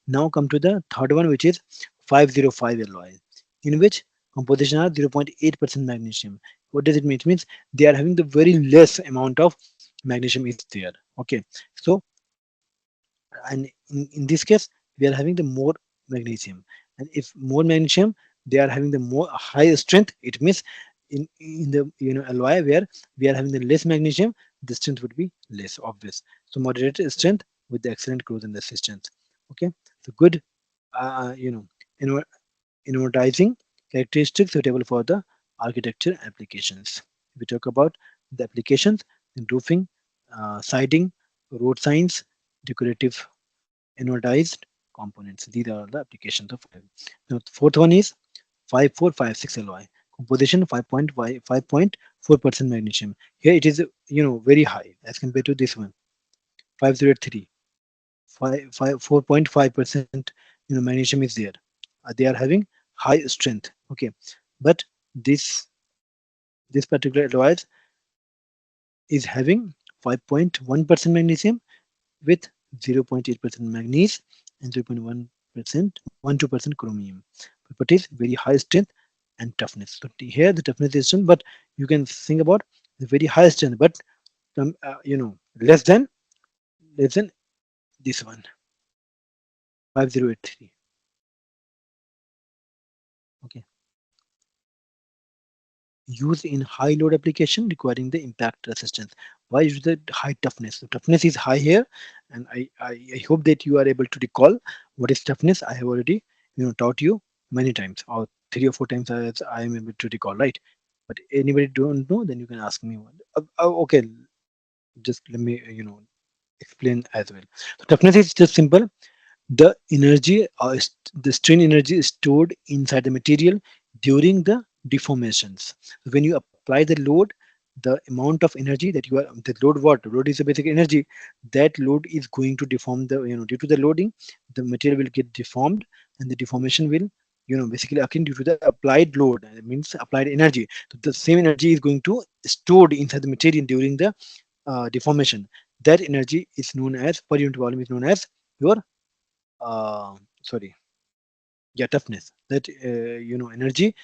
Now come to the third one, which is 505 alloy, in which composition are 0.8% magnesium. What does it mean? It means they are having the very less amount of magnesium is there. Okay, so and in this case we are having the more magnesium, and if more magnesium, they are having the more high strength. It means in the alloy where we are having the less magnesium, the strength would be less obvious. So moderate strength with the excellent corrosion resistance. Okay, so good inno- anodizing characteristics suitable for the architecture applications. If we talk about the applications in roofing, siding, road signs, decorative anodized components. These are the applications of five. Now, the fourth one is 5456 alloy. Composition 5.4% magnesium. Here it is, very high as compared to this one, 503. 4.5%, magnesium is there. They are having high strength. Okay, but this this particular alloy is having 5.1% magnesium with 0.8% manganese and 0.1% 1.2% chromium. Properties very high strength and toughness. So here the toughness is shown, but you can think about the very high strength, but less than this one, 5083. Okay, used in high load application requiring the impact resistance. Why is the high toughness? The toughness is high here, and I hope that you are able to recall what is toughness. I have already taught you many times, or 3 or 4 times as I am able to recall, right? But anybody don't know, then you can ask me one. Okay, just let me explain as well. So toughness is just simple. The energy or the strain energy is stored inside the material during the deformations. So when you apply the load, the amount of energy that you are the load, what load is the basic energy, that load is going to deform the due to the loading, the material will get deformed, and the deformation will basically occur due to the applied load. It means applied energy. So the same energy is going to stored inside the material during the deformation. That energy is known as per unit volume is known as your sorry, yeah, toughness. That energy,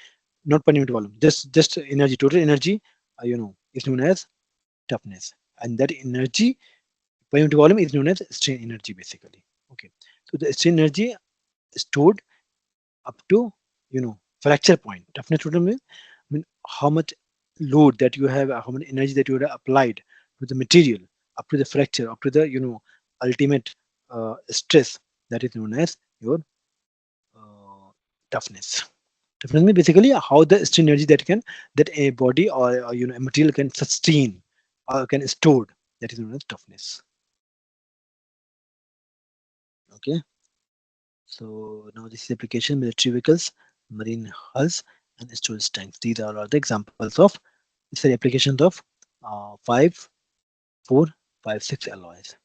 not per unit volume, just energy, total energy, is known as toughness, and that energy per unit volume is known as strain energy basically. Okay, so the strain energy stored up to fracture point. Toughness total means, how much load that you have, how much energy that you have applied to the material up to the fracture, up to the ultimate stress, that is known as your uh, toughness. Toughness means basically how the strain energy that a body or a material can sustain or can store. That is known as toughness. Okay. So now this is application military vehicles, marine hulls, and storage tanks. These are all the examples of, these are applications of 5, 4, 5, 6 alloys.